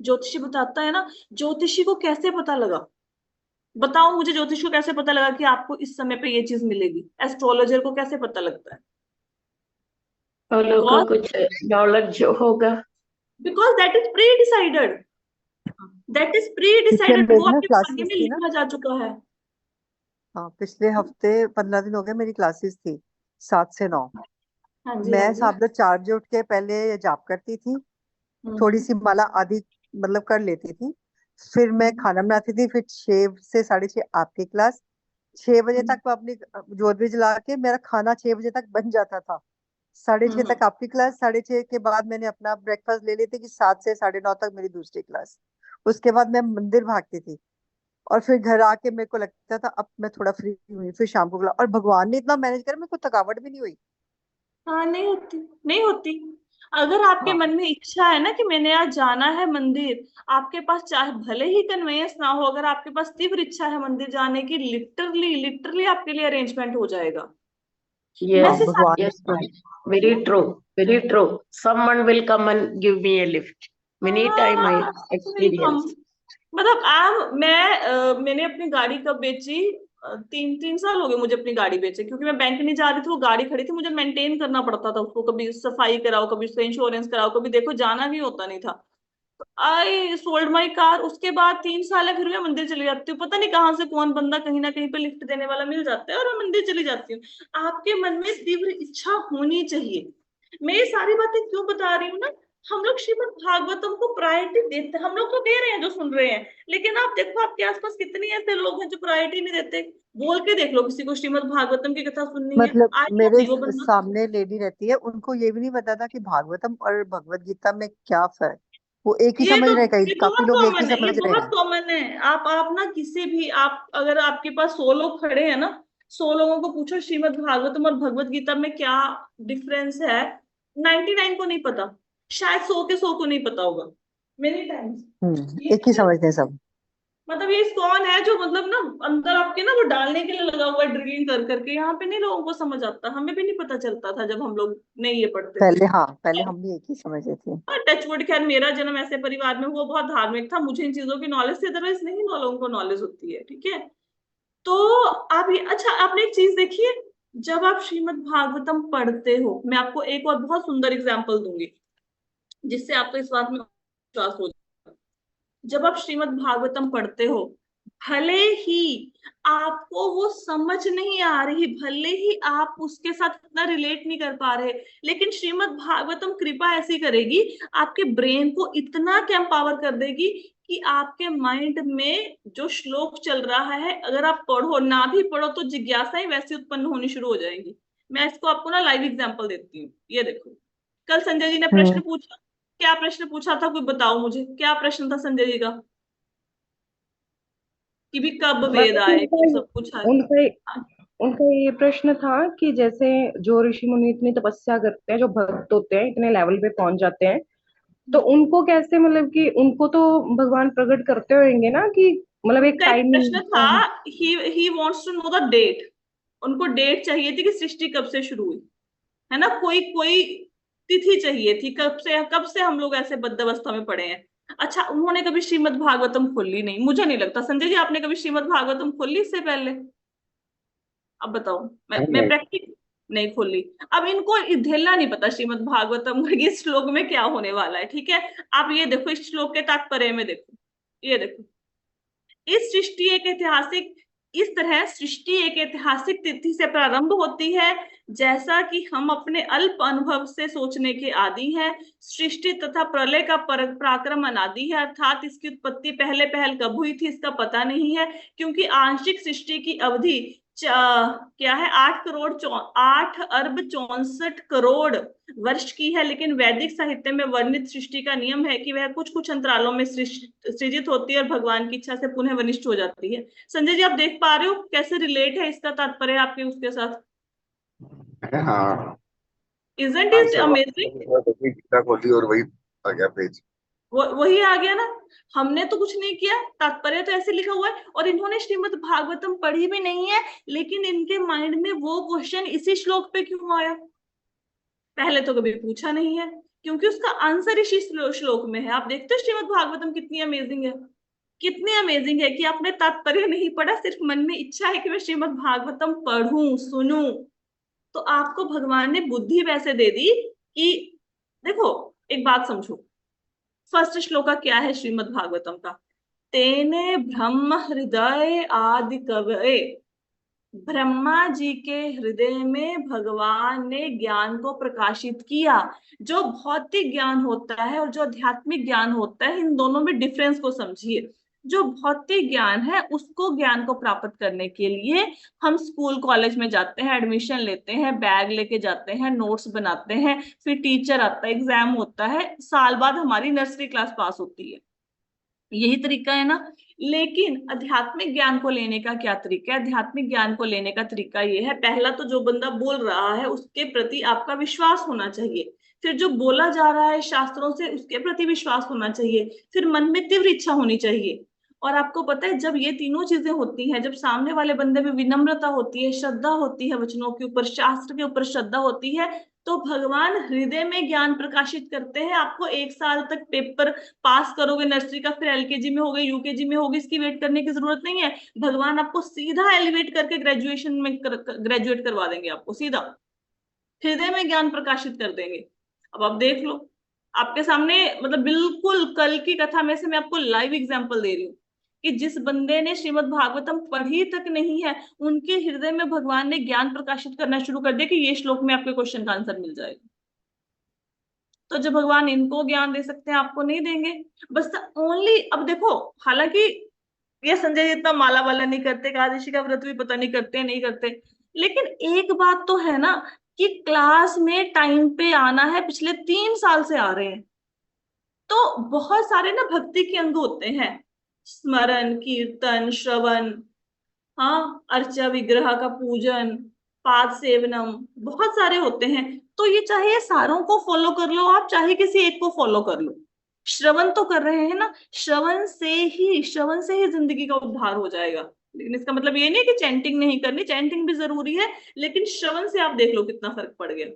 A: ज्योतिषी बताता है ना। ज्योतिषी को कैसे पता लगा, बताओ मुझे, ज्योतिष को कैसे पता लगा कि आपको इस समय पे ये चीज मिलेगी, एस्ट्रोलॉजर को कैसे पता लगता है?
B: और लोग को
A: बिकॉज
B: कुछ नॉलेज जो होगा।
A: Because that is pre decided, that is pre
C: पीछे
A: डिसाइडेड, वो
C: मेरी ना
A: आपके भाग्य
C: क्लासेस
A: में
C: थी ना।
A: लिखा जा चुका है।
C: हाँ, पिछले हफ्ते 15 दिन हो गए मेरी क्लासेस थी, 7 से 9।
A: हाँ जी, हाँ
C: मैं
A: जी।
C: साबुत 4 बजे उठ के पहले जाप करती थी, थोड़ी
A: हम्म।
C: सी माला आदि मतलब कर लेती थी। फिर मैं
A: हम्म।
C: खाना बनाती थी, फिर 6 से 6:30 आपकी क्लास। 6 बजे
A: हम्म।
C: तक मैं अपनी जोत भी जला के, मेरा खाना 6 बजे तक बन जाता था। 6:30
A: हम्म।
C: तक आपकी क्लास, 6:30 के बाद मैंने अपना ब्रेकफास्ट ले लेती कि 7 से 9:30 तक मेरी दूसरी क्लास। उसके बाद मैं मंदिर भागती थी, और फिर घर आके मेरे को लगता था अब मैं थोड़ा फ्री हुई, फिर शाम को क्लास। और भगवान ने इतना मैनेज करा, मेरे को थकावट भी नहीं हुई।
A: हाँ, नहीं होती, नहीं होती। अगर आपके
C: हाँ,
A: मन में इच्छा है ना कि मैंने आज जाना है मंदिर, आपके पास चाहे भले ही कन्वेंस ना हो, अगर आपके पास तीव्र इच्छा है मंदिर जाने की, लिटरली लिटरली आपके लिए अरेंजमेंट हो जाएगा। मैं
B: Yes,
C: हाँ,
A: सिर्फ
C: भगवान
B: yes,
C: ने।
B: ma'am. Very true, very true. Someone will come and give me a lift. Many time I
A: welcome.
B: experience.
A: मतलब मैंने अपनी गाड़ी कब बेची, 3 3 साल हो गए मुझे अपनी गाड़ी बेचे, क्योंकि मैं बैंक नहीं जा रही थी, वो गाड़ी खड़ी थी, मुझे मेंटेन करना पड़ता था उसको, कभी सफाई कराओ, कभी उसका इंश्योरेंस कराओ, कभी देखो जाना भी होता नहीं था। I sold my car. उसके बाद 3 साल है, फिर मैं मंदिर चली जाती हूँ, पता नहीं कहाँ से कौन बंदा कहीं ना कहीं पे लिफ्ट देने वाला मिल जाता है और मैं मंदिर चली जाती हूँ। आपके मन में तीव्र इच्छा होनी चाहिए। मैं ये सारी बातें क्यों बता रही हूँ ना, हम लोग श्रीमद् भागवतम को प्रायोरिटी देते, हम लोग तो दे रहे हैं जो सुन रहे हैं, लेकिन आप देखो आपके आसपास कितने ऐसे लोग हैं जो प्रायोरिटी नहीं देते। बोल के देख लो किसी को श्रीमद् भागवतम की कथा सुननी है,
C: मतलब
A: आएगा
C: मेरे
A: नहीं वो बंदा।
C: सामने लेडी रहती है, उनको ये भी नहीं पता था कि भागवतम और भगवत गीता में क्या फर्क। वो एक ही
A: ये
C: समझ
A: तो
C: रहे हैं, कई
A: ये
C: काफी
A: बहुत
C: लोग एक ही
A: कॉमन है, ये
C: समझ रहे
A: बहुत
C: हैं।
A: कॉमन है। आप ना किसी भी, आप अगर आपके पास 100 लोग खड़े हैं ना, 100 लोगों को पूछो श्रीमद् भागवतम और भगवत गीता में क्या डिफरेंस है, 99 को नहीं पता, शायद 100 के 100 को नहीं पता होगा, मेनी टाइम्स। ये
C: एक ही समझते हैं सब।
A: मतलब ये कौन है जो मतलब ना अंदर आपके ना वो डालने के लिए लगा हुआ है ड्रिलिंग कर करके। यहाँ पे नहीं लोगों को समझ आता, हमें भी नहीं पता चलता था जब हम लोग नहीं ये पढ़ते थे।
C: पहले, हाँ पहले हम भी एक ही समझे थे।
A: टचवुड, खैर मेरा जन्म ऐसे परिवार में हुआ, बहुत धार्मिक था, मुझे इन चीजों की नॉलेज थी, अदरवाइज नहीं लोगों को नॉलेज होती है, ठीक है। तो आप ये, अच्छा आपने एक चीज देखी है, जब आप श्रीमद् भागवतम पढ़ते हो, मैं आपको एक और बहुत सुंदर एग्जाम्पल दूंगी जिससे आपको इस बात में विश्वास हो। जब आप श्रीमद् भागवतम पढ़ते हो, भले ही आपको वो समझ नहीं आ रही, भले ही आप उसके साथ इतना रिलेट नहीं कर पा रहे, लेकिन श्रीमद् भागवतम कृपा ऐसी करेगी, आपके ब्रेन को इतना एम्पावर कर देगी कि आपके माइंड में जो श्लोक चल रहा है, अगर आप पढ़ो ना भी पढ़ो तो जिज्ञासाएं वैसी उत्पन्न होनी शुरू हो जाएंगी। मैं इसको आपको ना लाइव एग्जांपल देती हूँ, ये देखो। कल संजय जी ने प्रश्न
C: हम्म।
A: पूछा, क्या प्रश्न पूछा था, कोई बताओ मुझे, क्या प्रश्न था संजय जी का? कि भी कब वेद
D: मतलब कि
A: आए, ये सब कुछ है।
D: उनका
A: हाँ,
D: उनका ये प्रश्न था कि जैसे जो ऋषि मुनि इतनी तपस्या करते हैं, जो भक्त होते हैं, इतने लेवल पे पहुंच जाते हैं, तो उनको कैसे, मतलब कि उनको तो भगवान प्रकट करते होंगे ना, कि मतलब एक
A: उनका एक
D: टाइम
A: प्रश्न
D: मिलता
A: था,
D: है।
A: ही wants to know the date. उनको डेट चाहिए थी कि सृष्टि कब से शुरू हुई, है ना, कोई कोई तिथि चाहिए थी, कब से हम लोग ऐसे बद्धावस्था में पड़े हैं। अच्छा, उन्होंने कभी श्रीमद् भागवतम खोली नहीं, मुझे नहीं लगता। संजय जी आपने कभी श्रीमद् भागवतम खोली इससे पहले? अब बताओ। मैं
E: नहीं,
A: प्रैक्टिस नहीं खोली। अब इनको ढेला नहीं पता श्रीमद् भागवतम का इस श्लोक में क्या होने वाला है, ठीक है। आप ये देखो, इस श्लोक के तात्पर्य में देखो, ये देखो। इस सृष्टि एक ऐतिहासिक इस तरह सृष्टि एक ऐतिहासिक तिथि से प्रारंभ होती है, जैसा कि हम अपने अल्प अनुभव से सोचने के आदी हैं। सृष्टि तथा प्रलय का पराक्रम अनादि है, अर्थात इसकी उत्पत्ति पहले पहल कब हुई थी इसका पता नहीं है, क्योंकि आंशिक सृष्टि की अवधि क्या है, 8 अरब 64 करोड़ वर्ष की है। लेकिन वैदिक साहित्य में वर्णित सृष्टि का नियम है कि वह कुछ कुछ अंतरालों में सृजित होती है और भगवान की इच्छा से पुनः वनिष्ठ हो जाती है। संजय जी आप देख पा रहे हो कैसे रिलेट है इसका तात्पर्य आपके उसके साथ?
E: हाँ,
A: isn't it
E: answer
A: amazing?
E: Gita खोली और वही आ गया पेज।
A: वही आ गया ना। हमने तो कुछ नहीं किया, तात्पर्य तो ऐसे लिखा हुआ है, और इन्होंने श्रीमद् भागवतम पढ़ी भी नहीं है, लेकिन इनके माइंड में वो क्वेश्चन इसी श्लोक पे क्यों आया? पहले तो कभी पूछा नहीं है, क्योंकि उसका आंसर इसी श्लोक में है। आप देखते हो श्रीमद् भागवतम कितनी अमेजिंग है, कितनी अमेजिंग है कि आपने तात्पर्य नहीं पढ़ा, सिर्फ मन में इच्छा है कि मैं श्रीमद् भागवतम पढ़ूं सुनूं, तो आपको भगवान ने बुद्धि वैसे दे दी कि देखो, एक बात समझो। फर्स्ट श्लोक का क्या है श्रीमद् भागवतम का? तेने ब्रह्म हृदय आदि कवये, ब्रह्मा जी के हृदय में भगवान ने ज्ञान को प्रकाशित किया। जो भौतिक ज्ञान होता है और जो आध्यात्मिक ज्ञान होता है, इन दोनों में डिफरेंस को समझिए। जो भौतिक ज्ञान है, उसको ज्ञान को प्राप्त करने के लिए हम स्कूल कॉलेज में जाते हैं, एडमिशन लेते हैं, बैग लेके जाते हैं, नोट्स बनाते हैं, फिर टीचर आता है, एग्जाम होता है, साल बाद हमारी नर्सरी क्लास पास होती है। यही तरीका है ना। लेकिन आध्यात्मिक ज्ञान को लेने का क्या तरीका है? आध्यात्मिक ज्ञान को लेने का तरीका ये है, पहला तो जो बंदा बोल रहा है उसके प्रति आपका विश्वास होना चाहिए, फिर जो बोला जा रहा है शास्त्रों से उसके प्रति विश्वास होना चाहिए, फिर मन में तीव्र इच्छा होनी चाहिए। और आपको पता है, जब ये तीनों चीजें होती हैं, जब सामने वाले बंदे में विनम्रता होती है, श्रद्धा होती है, वचनों के ऊपर, शास्त्र के ऊपर श्रद्धा होती है, तो भगवान हृदय में ज्ञान प्रकाशित करते हैं। आपको 1 साल तक पेपर पास करोगे नर्सरी का, फिर एलकेजी में होगे, यूकेजी में होगे, इसकी वेट करने की जरूरत नहीं है। भगवान आपको सीधा एलिवेट करके ग्रेजुएशन में ग्रेजुएट करवा देंगे, आपको सीधा हृदय में ज्ञान प्रकाशित कर देंगे। अब आप देख लो, आपके सामने, मतलब बिल्कुल कल की कथा में से मैं आपको लाइव एग्जांपल दे रही हूँ कि जिस बंदे ने श्रीमद् भागवतम पढ़ी तक नहीं है, उनके हृदय में भगवान ने ज्ञान प्रकाशित करना शुरू कर दिया कि ये श्लोक में आपके क्वेश्चन का आंसर मिल जाएगा। तो जब भगवान इनको ज्ञान दे सकते हैं, आपको नहीं देंगे? बस ओनली, अब देखो, हालांकि ये संजय जी इतना माला वाला नहीं करते, एकादशी का व्रत भी पता नहीं करते, नहीं करते, लेकिन एक बात तो है ना कि क्लास में टाइम पे आना है, पिछले 3 साल से आ रहे हैं। तो बहुत सारे ना भक्ति के अंग होते हैं, स्मरण, कीर्तन, श्रवण, हाँ, अर्चा, विग्रह का पूजन, पाद सेवनम, बहुत सारे होते हैं। तो ये चाहे ये सारों को फॉलो कर लो आप, चाहे किसी एक को फॉलो कर लो, श्रवण तो कर रहे हैं ना, श्रवण से ही जिंदगी का उद्धार हो जाएगा। लेकिन इसका मतलब ये नहीं कि चैंटिंग नहीं करनी, चैंटिंग भी जरूरी है, लेकिन श्रवण से आप देख लो कितना फर्क पड़ गया।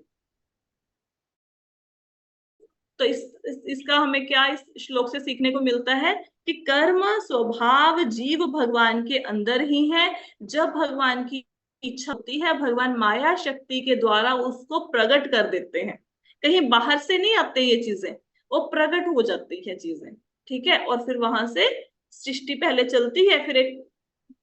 A: तो इसका हमें क्या इस श्लोक से सीखने को मिलता है कि कर्म स्वभाव जीव भगवान के अंदर ही है। जब भगवान की इच्छा होती है, भगवान माया शक्ति के द्वारा उसको प्रकट कर देते हैं। कहीं बाहर से नहीं आते ये चीजें, वो प्रकट हो जाती है चीजें। ठीक है, और फिर वहां से सृष्टि पहले चलती है, फिर एक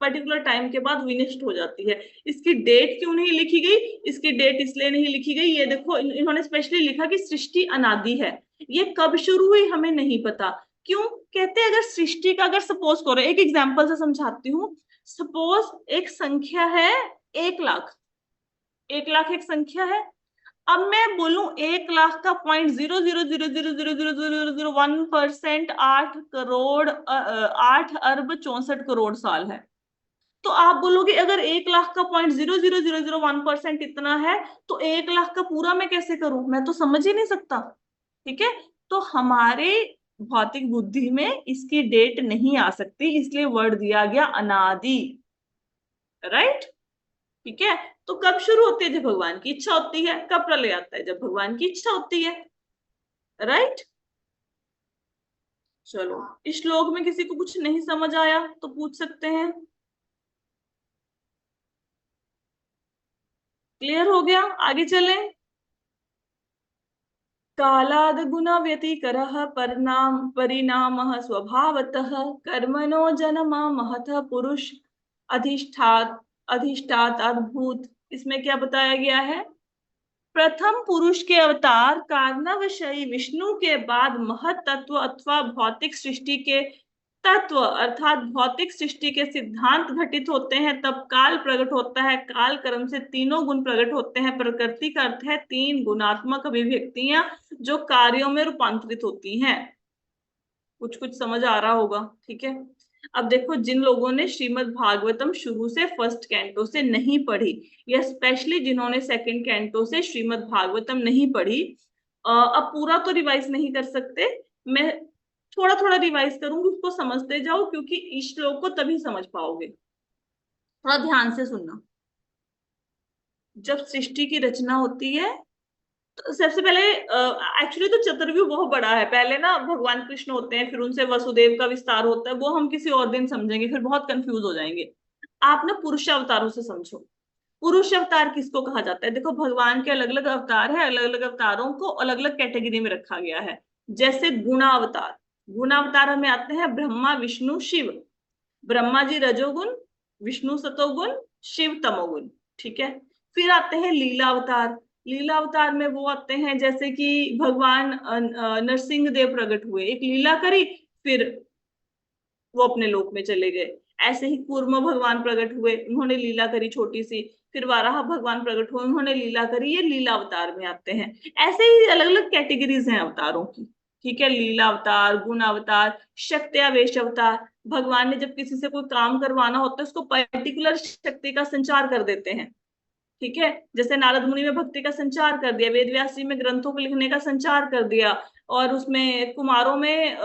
A: पर्टिकुलर टाइम के बाद विनिष्ट हो जाती है। इसकी डेट क्यों नहीं लिखी गई? इसकी डेट इसलिए नहीं लिखी गई, ये देखो इन्होंने स्पेशली लिखा कि सृष्टि अनादि है। ये कब शुरू हुई हमें नहीं पता। क्यों कहते हैं? अगर सृष्टि का, अगर सपोज करो, एक एग्जांपल से समझाती हूँ। सपोज एक संख्या है 1,00,000। 1,00,000 एक संख्या है। अब मैं बोलूं 1,00,000 का 0.000000001% 8 करोड़ 8 अरब 64 करोड़ साल है। तो आप बोलोगे अगर 1,00,000 का 0.00001% इतना है, तो 1,00,000 का पूरा मैं कैसे करूं? मैं तो समझ ही नहीं सकता। ठीक है, तो हमारे भौतिक बुद्धि में इसकी डेट नहीं आ सकती, इसलिए वर्ड दिया गया अनादि। राइट? ठीक है, तो कब शुरू होती है? जब भगवान की इच्छा होती है। कब प्रलय आता है? जब भगवान की इच्छा होती है। राइट? चलो, इस श्लोक में किसी को कुछ नहीं समझ आया तो पूछ सकते हैं। क्लियर हो गया? आगे चलें। कालाद गुण व्यतिकरः परिणामः स्वभावतः कर्मणो जन्म महतः पुरुष अधिष्ठात अद्भुत। इसमें क्या बताया गया है? प्रथम पुरुष के अवतार कारणवशयी विष्णु के बाद महत तत्व अथवा भौतिक सृष्टि के तत्व अर्थात भौतिक सृष्टि के सिद्धांत घटित होते हैं, तब काल प्रकट होता है। काल कर्म से तीनों गुण प्रकट होते हैं। प्रकृति का अर्थ है 3 गुणात्मक अभिव्यक्तियां जो कार्यों में रूपांतरित होती हैं। कुछ कुछ समझ आ रहा होगा। ठीक है, अब देखो, जिन लोगों ने श्रीमद् भागवतम शुरू से फर्स्ट कैंटो से नहीं पढ़ी, या स्पेशली जिन्होंने सेकंड कैंटो से श्रीमद् भागवतम नहीं पढ़ी, अब पूरा तो रिवाइज नहीं कर सकते, मैं थोड़ा थोड़ा रिवाइज करूंगी, उसको समझते जाओ, क्योंकि इस श्लोक को तभी समझ पाओगे। थोड़ा ध्यान से सुनना। जब सृष्टि की रचना होती है, तो सबसे पहले एक्चुअली तो चतुर्व्यूह बहुत बड़ा है। पहले ना भगवान कृष्ण होते हैं, फिर उनसे वसुदेव का विस्तार होता है, वो हम किसी और दिन समझेंगे, फिर बहुत कंफ्यूज हो जाएंगे। आप ना पुरुष अवतारों से समझो। पुरुष अवतार किसको कहा जाता है? देखो, भगवान के अलग अलग अवतार है, अलग अलग अवतारों को अलग अलग कैटेगरी में रखा गया है। जैसे गुणावतार, गुणावतार में आते हैं ब्रह्मा विष्णु शिव। ब्रह्मा जी रजोगुण, विष्णु सतोगुण, शिव तमोगुण। ठीक है, फिर आते हैं लीला अवतार। लीला अवतार में वो आते हैं जैसे कि भगवान नरसिंह देव प्रकट हुए, एक लीला करी, फिर वो अपने लोक में चले गए। ऐसे ही कूर्म भगवान प्रकट हुए, उन्होंने लीला करी छोटी सी, फिर वाराह भगवान प्रकट हुए, उन्होंने लीला करी, ये लीला अवतार में आते हैं। ऐसे ही अलग अलग कैटेगरीज हैं अवतारों की। ठीक है, लीला अवतार, गुण अवतार, शक्त्यावेश अवतार। भगवान ने जब किसी से कोई काम करवाना होता है, उसको पर्टिकुलर शक्ति का संचार कर देते हैं। ठीक है, जैसे नारद मुनि में भक्ति का संचार कर दिया, वेद व्यास जी में ग्रंथों को लिखने का संचार कर दिया, और उसमें कुमारों में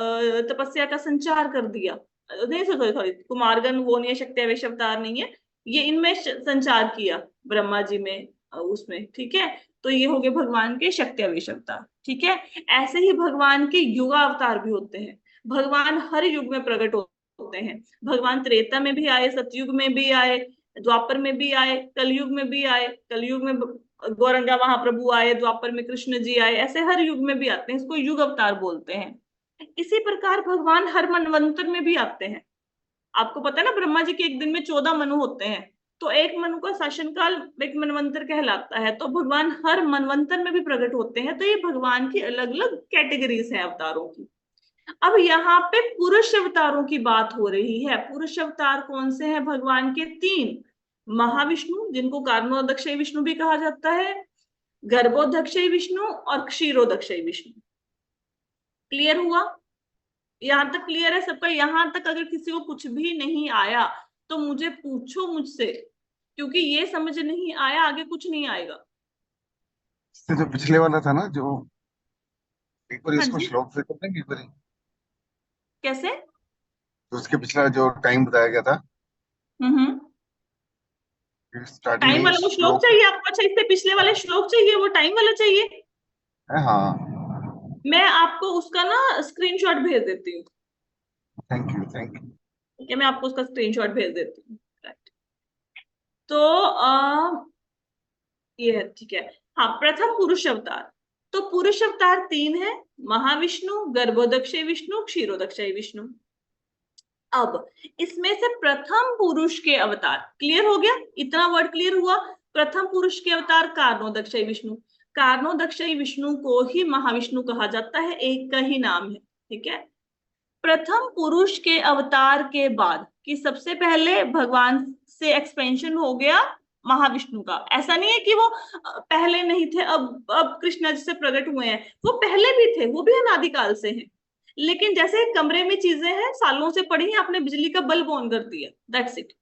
A: तपस्या का संचार कर दिया। नहीं, सॉरी, कुमारगण वो नहीं है, शक्त्यावेश अवतार नहीं है, ये इनमें संचार किया ब्रह्मा जी में, उसमें। ठीक है, तो ये हो गए भगवान के शक्त्यावेश अवतार। ठीक है, ऐसे ही भगवान के युगा अवतार भी होते हैं। भगवान हर युग में प्रकट होते हैं। भगवान त्रेता में भी आए, सतयुग में भी आए, द्वापर में भी आए, कलयुग में भी आए। कलयुग में गौरंगा महाप्रभु आए, द्वापर में कृष्ण जी आए, ऐसे हर युग में भी आते हैं, इसको युग अवतार बोलते हैं। इसी प्रकार भगवान हर मनवंतर में भी आते हैं। आपको पता है ना, ब्रह्मा जी के एक दिन में 14 मनु होते हैं, तो एक मनु का शासनकाल एक मनवंतर कहलाता है। तो भगवान हर मनवंतर में भी प्रकट होते हैं। तो ये भगवान की अलग अलग कैटेगरीज हैं अवतारों की। अब यहाँ पे पुरुष अवतारों की बात हो रही है। पुरुष अवतार कौन से हैं भगवान के? 3। महाविष्णु, जिनको कारणोदक्षय विष्णु भी कहा जाता है, गर्भोदक्षय विष्णु और क्षीरोदक्षय विष्णु। क्लियर हुआ? यहां तक क्लियर है सबका? यहां तक अगर किसी को कुछ भी नहीं आया तो मुझे पूछो मुझसे, क्योंकि ये समझ नहीं आया, आगे कुछ नहीं आएगा।
E: जो पिछले वाला था ना, जो एक बार
A: हाँ
E: इसको
A: जी,
E: श्लोक से कर देंगे एक बार।
A: कैसे?
E: तो उसके पिछला जो टाइम बताया गया था, स्टार्टिंग
A: टाइम
E: में
A: वाला वो श्लोक
E: श्लोक
A: चाहिए आपको? अच्छा, इससे पिछले वाले श्लोक चाहिए, वो टाइम वाला चाहिए?
E: है। हाँ,
A: मैं आपको उसका ना स्क्रीनशॉट भेज देती हूँ।
E: Thank you thank you.
A: ठीक है, मैं आपको उसका स्क्रीनशॉट भेज देती हूँ। Right. तो ये है, ठीक है। हाँ, प्रथम पुरुष अवतार। तो पुरुष अवतार 3 है, महाविष्णु, गर्भोदक्षय विष्णु, क्षीरोदक्षय विष्णु। अब इसमें से प्रथम पुरुष के अवतार, क्लियर हो गया? इतना वर्ड क्लियर हुआ? प्रथम पुरुष के अवतार कारणोदक्षय विष्णु। कारणोदक्षय विष्णु को ही महाविष्णु कहा जाता है, एक का ही नाम है, ठीक है। प्रथम पुरुष के अवतार के बाद कि सबसे पहले भगवान से एक्सपेंशन हो गया महाविष्णु का। ऐसा नहीं है कि वो पहले नहीं थे, अब कृष्णा जी से प्रकट हुए हैं, वो पहले भी थे, वो भी अनादिकाल से हैं। लेकिन जैसे कमरे में चीजें हैं, सालों से पड़ी हैं, आपने बिजली का बल्ब ऑन कर दिया, दैट्स इट,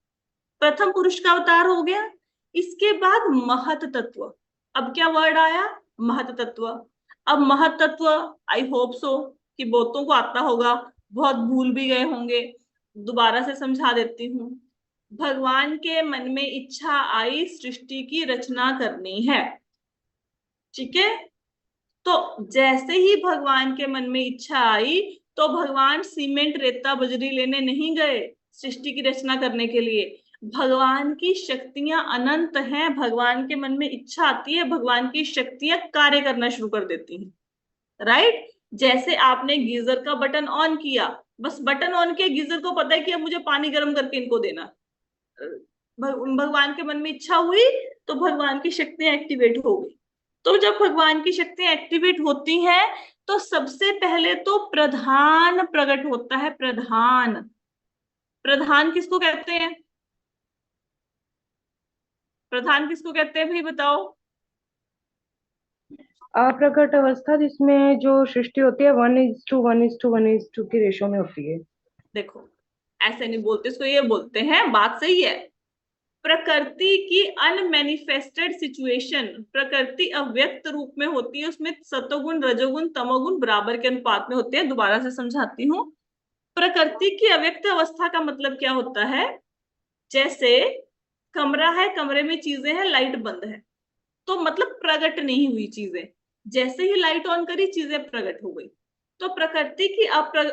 A: प्रथम पुरुष का अवतार हो गया। इसके बाद महत तत्व। अब क्या वर्ड आया? महत तत्व। अब महत तत्व, आई होप सो कि बहुतों को आता होगा, बहुत भूल भी गए होंगे, दोबारा से समझा देती हूँ। भगवान के मन में इच्छा आई सृष्टि की रचना करनी है, ठीक है। तो जैसे ही भगवान के मन में इच्छा आई, तो भगवान सीमेंट रेता बजरी लेने नहीं गए सृष्टि की रचना करने के लिए। भगवान की शक्तियां अनंत हैं, भगवान के मन में इच्छा आती है, भगवान की शक्तियां कार्य करना शुरू कर देती हैं, राइट। जैसे आपने गीजर का बटन ऑन किया, बस बटन ऑन किया, गीजर को पता है कि अब मुझे पानी गर्म करके इनको देना। भगवान के मन में इच्छा हुई तो भगवान की शक्तियां एक्टिवेट हो गई। तो जब भगवान की शक्तियां एक्टिवेट होती हैं, तो सबसे पहले तो प्रधान प्रकट होता है। प्रधान, प्रधान किसको कहते हैं? प्रधान किसको कहते हैं भाई, बताओ?
D: अप्रकट अवस्था जिसमें जो सृष्टि होती है 1:1:1:1 की रेशो में होती है।
A: देखो, ऐसे नहीं बोलते इसको, ये बोलते हैं, बात सही है। प्रकृति की अनमैनिफेस्टेड सिचुएशन, प्रकृति अव्यक्त रूप में होती है, उसमें सतोगुण रजोगुण तमोगुण बराबर के अनुपात में होते हैं। दोबारा से समझाती हूँ। प्रकृति की अव्यक्त अवस्था का मतलब क्या होता है? जैसे कमरा है, कमरे में चीजें हैं, लाइट बंद है, तो मतलब प्रकट नहीं हुई चीजें। जैसे ही लाइट ऑन करी, चीजें प्रकट हो गई। तो प्रकृति की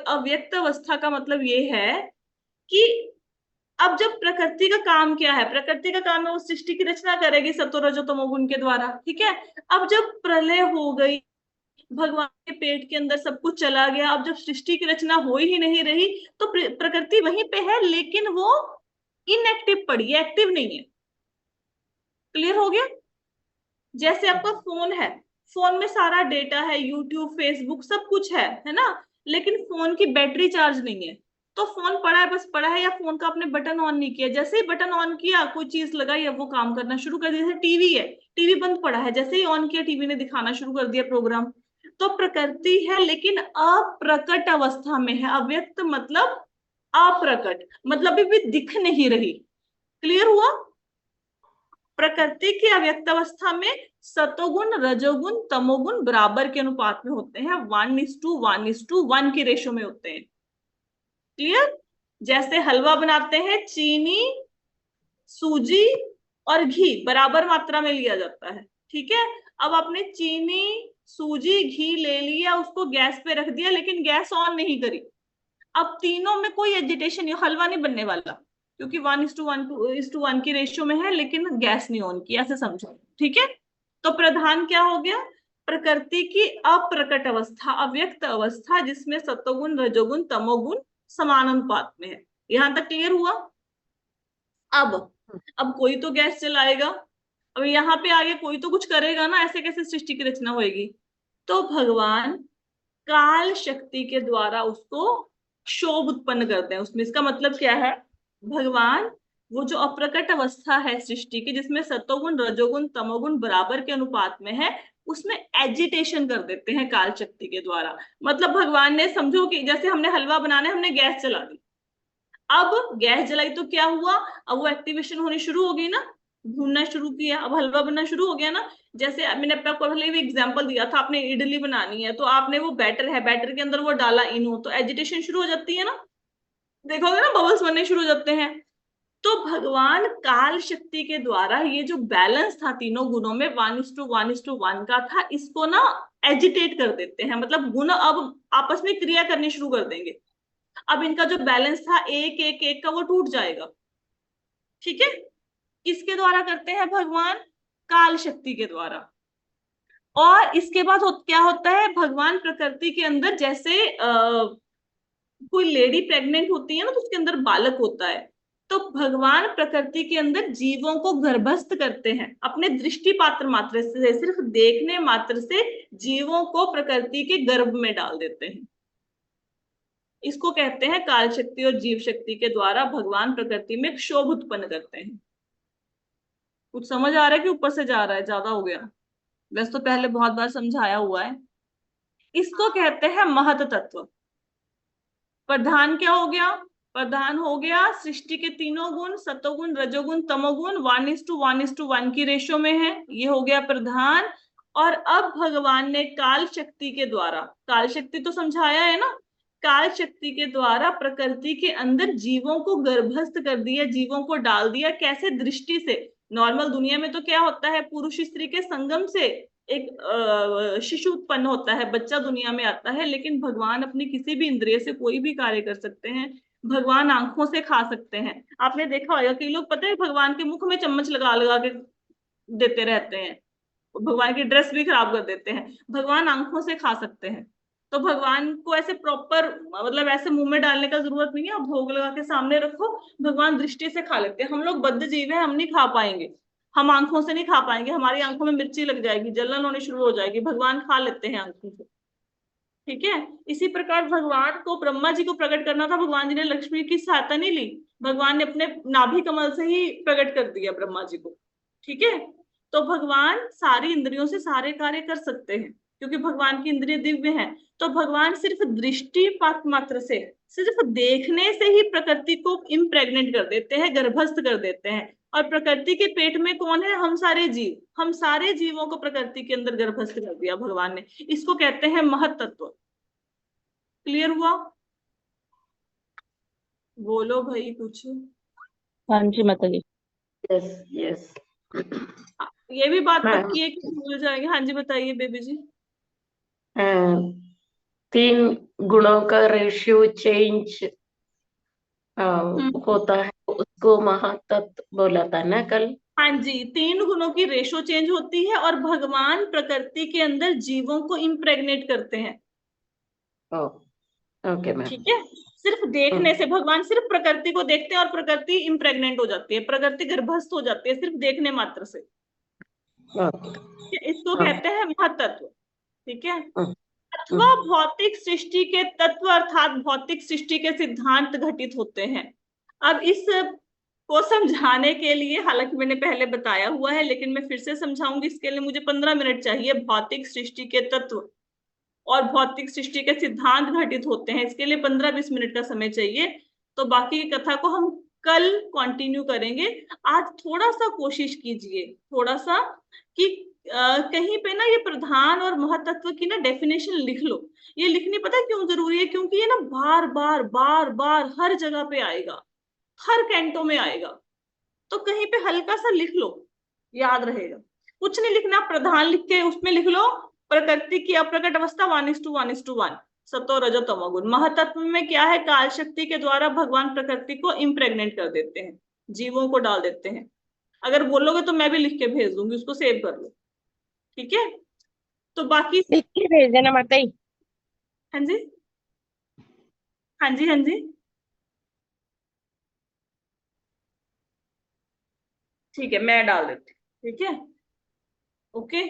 A: अव्यक्त अवस्था का मतलब ये है कि अब जब प्रकृति का काम क्या है? प्रकृति का काम है वो सृष्टि की रचना करेगी सत्व रजो तमोगुण के द्वारा, ठीक है। अब जब प्रलय हो गई, भगवान के पेट के अंदर सब कुछ चला गया, अब जब सृष्टि की रचना हो ही नहीं रही, तो प्रकृति वहीं पे है, लेकिन वो इनएक्टिव पड़ी है, एक्टिव नहीं है। क्लियर हो गया? जैसे आपका फोन है, फोन में सारा डेटा है, यूट्यूब फेसबुक सब कुछ है ना, लेकिन फोन की बैटरी चार्ज नहीं है, तो फोन पड़ा है, बस पड़ा है, या फोन का आपने बटन ऑन नहीं किया, जैसे ही बटन ऑन किया, कोई चीज लगाई, अब वो काम करना शुरू कर दिया। जैसे टीवी है, टीवी बंद पड़ा है, जैसे ही ऑन किया, टीवी ने दिखाना शुरू कर दिया प्रोग्राम। तो प्रकृति है, लेकिन अप्रकट अवस्था में है। अव्यक्त मतलब अप्रकट, मतलब अभी भी दिख नहीं रही। क्लियर हुआ? प्रकृति की अव्यक्त अवस्था में सतोगुण रजोगुण तमोगुण बराबर के अनुपात में होते हैं, 1:1:1 की रेशो में होते हैं। क्लियर? जैसे हलवा बनाते हैं, चीनी सूजी और घी बराबर मात्रा में लिया जाता है, ठीक है। अब आपने चीनी सूजी घी ले लिया, उसको गैस पे रख दिया, लेकिन गैस ऑन नहीं करी, अब तीनों में कोई एजिटेशन नहीं, हलवा नहीं बनने वाला, क्योंकि 1:1:1 की रेशियो में है, लेकिन गैस नहीं ऑन किया, ऐसे समझो, ठीक है। तो प्रधान क्या हो गया? प्रकृति की अप्रकट अवस्था, अव्यक्त अवस्था, जिसमें सतोगुण रजोगुण तमोगुण समान अनुपात में है। यहां तक क्लियर हुआ? अब कोई तो गैस जलाएगा, अब यहाँ पे आगे कोई तो कुछ करेगा ना, ऐसे कैसे सृष्टि की रचना होगी? तो भगवान काल शक्ति के द्वारा उसको क्षोभ उत्पन्न करते हैं उसमें। इसका मतलब क्या है? भगवान वो जो अप्रकट अवस्था है सृष्टि की, जिसमें सतोगुण रजोगुण तमोगुण बराबर के अनुपात में है, उसमें एजिटेशन कर देते हैं काल शक्ति के द्वारा। मतलब भगवान ने, समझो कि जैसे हमने हलवा बनाना है, हमने गैस जला दी, अब गैस जलाई तो क्या हुआ? अब वो एक्टिवेशन होनी शुरू हो गई ना, भूनना शुरू किया, अब हलवा बनना शुरू हो गया ना। जैसे मैंने आपको पहले भी एग्जांपल दिया था, आपने इडली बनानी है तो आपने वो बैटर है, बैटर के अंदर वो डाला इनो, तो एजिटेशन शुरू हो जाती है ना, देखोगे ना बबल्स बनने शुरू हो जाते हैं। तो भगवान काल शक्ति के द्वारा ये जो बैलेंस था तीनों गुणों में 1:1:1 का था, इसको ना एजिटेट कर देते हैं, मतलब गुण अब आपस में क्रिया करनी शुरू कर देंगे। अब इनका जो बैलेंस था एक एक एक का, वो टूट जाएगा। ठीक है, किसके द्वारा करते हैं भगवान? काल शक्ति के द्वारा। और इसके बाद क्या होता है, भगवान प्रकृति के अंदर जैसे कोई लेडी प्रेग्नेंट होती है ना, तो उसके अंदर बालक होता है, तो भगवान प्रकृति के अंदर जीवों को गर्भस्थ करते हैं अपने दृष्टि पात्र मात्र से, सिर्फ देखने मात्र से जीवों को प्रकृति के गर्भ में डाल देते हैं। इसको कहते हैं काल शक्ति, और जीव शक्ति के द्वारा भगवान प्रकृति में क्षोभ उत्पन्न करते हैं। कुछ समझ आ रहा है कि ऊपर से जा रहा है, ज्यादा हो गया? वैसे तो पहले बहुत बार समझाया हुआ है। इसको कहते हैं महत तत्व। प्रधान क्या हो गया? प्रधान हो गया सृष्टि के तीनों गुण, सतोगुण, रजोगुण, तमोगुण 1:1:1 की रेशो में है, ये हो गया प्रधान। और अब भगवान ने काल शक्ति के द्वारा, काल शक्ति तो समझाया है ना, काल शक्ति के द्वारा प्रकृति के अंदर जीवों को गर्भस्थ कर दिया, जीवों को डाल दिया। कैसे? दृष्टि से। नॉर्मल दुनिया में तो क्या होता है, पुरुष स्त्री के संगम से एक शिशु उत्पन्न होता है, बच्चा दुनिया में आता है, लेकिन भगवान अपनी किसी भी इंद्रिय से कोई भी कार्य कर सकते हैं। भगवान आंखों से खा सकते हैं। आपने देखा होगा कई लोग, पता है, भगवान के मुख में चम्मच लगा लगा के देते रहते हैं, भगवान की ड्रेस भी खराब कर देते हैं। भगवान आंखों से खा सकते हैं। तो भगवान को ऐसे प्रॉपर, मतलब ऐसे मुंह में डालने का जरूरत नहीं है, आप भोग लगा के सामने रखो, भगवान दृष्टि से खा लेते हैं। हम लोग बद्ध जीव हैं, हम नहीं खा पाएंगे, हम आंखों से नहीं खा पाएंगे, हमारी आंखों में मिर्ची लग जाएगी, जलन होनी शुरू हो जाएगी। भगवान खा लेते हैं आंखों से। ठीक है, इसी प्रकार भगवान को, ब्रह्मा जी को प्रकट करना था, भगवान जी ने लक्ष्मी की सहायता नहीं ली, भगवान ने अपने नाभि कमल से ही प्रकट कर दिया ब्रह्मा जी को। ठीक है, तो भगवान सारी इंद्रियों से सारे कार्य कर सकते हैं, क्योंकि भगवान की इंद्रिय दिव्य हैं। तो भगवान सिर्फ दृष्टिपात मात्र से, सिर्फ देखने से ही प्रकृति को इम्प्रेग्नेंट कर देते हैं, गर्भस्थ कर देते हैं। और प्रकृति के पेट में कौन है? हम सारे जीव, हम सारे जीवों को प्रकृति के अंदर गर्भस्थ कर दिया भगवान ने। इसको कहते हैं महत तत्व। क्लियर हुआ? बोलो भाई कुछ।
F: हाँ जी माता जी।
B: Yes yes.
A: ये भी बात
B: मैम,
A: पक्की है कि भूल जाएंगे। हाँ जी बताइए बेबी जी।
B: 3 गुणों का रेशियो चेंज
A: हम्म,
B: होता है, उसको महातत्व बोला था ना कल?
A: हाँ जी, 3 गुणों की रेशो चेंज होती है, और भगवान प्रकृति के अंदर जीवों को इम्प्रेग्नेट करते हैं।
B: Okay ma'am.
A: ठीक है, सिर्फ देखने से भगवान सिर्फ प्रकृति को देखते हैं और प्रकृति इम्प्रेग्नेंट हो जाती है, प्रकृति गर्भस्थ हो जाती है, सिर्फ देखने मात्र से। इसको कहते हैं महतत्व। ठीक है, अथवा भौतिक सृष्टि के तत्व, अर्थात भौतिक सृष्टि के सिद्धांत घटित होते हैं। अब इस को समझाने के लिए, हालांकि मैंने पहले बताया हुआ है, लेकिन मैं फिर से समझाऊंगी, इसके लिए मुझे 15 मिनट चाहिए। भौतिक सृष्टि के तत्व और भौतिक सृष्टि के सिद्धांत घटित होते हैं, इसके लिए 15-20 मिनट का समय चाहिए। तो बाकी की कथा को हम कल कंटिन्यू करेंगे। आज थोड़ा सा कोशिश कीजिए, थोड़ा सा, कि कहीं पे ना ये प्रधान और महतत्व की ना डेफिनेशन लिख लो। ये लिखनी पता है क्यों जरूरी है? क्योंकि ये ना बार बार बार बार हर जगह पे आएगा, हर कैंटो में आएगा। तो कहीं पे हल्का सा लिख लो, याद रहेगा। कुछ नहीं लिखना, प्रधान लिख के उसमें लिख लो प्रकृति की अप्रकट अवस्था 1:1:1, सतो रजो तमोगुण। महतत्व में क्या है? काल शक्ति के द्वारा भगवान प्रकृति को इम्प्रेग्नेंट कर देते हैं, जीवों को डाल देते हैं। अगर बोलोगे तो मैं भी लिख के भेज दूंगी, उसको सेव कर लो। ठीक है, तो बाकी
F: लिख के भेज देना माता जी।
A: हाँ जी, हाँ जी, हाँ जी, ठीक है, मैं डाल देती हूँ। ठीक है, ओके।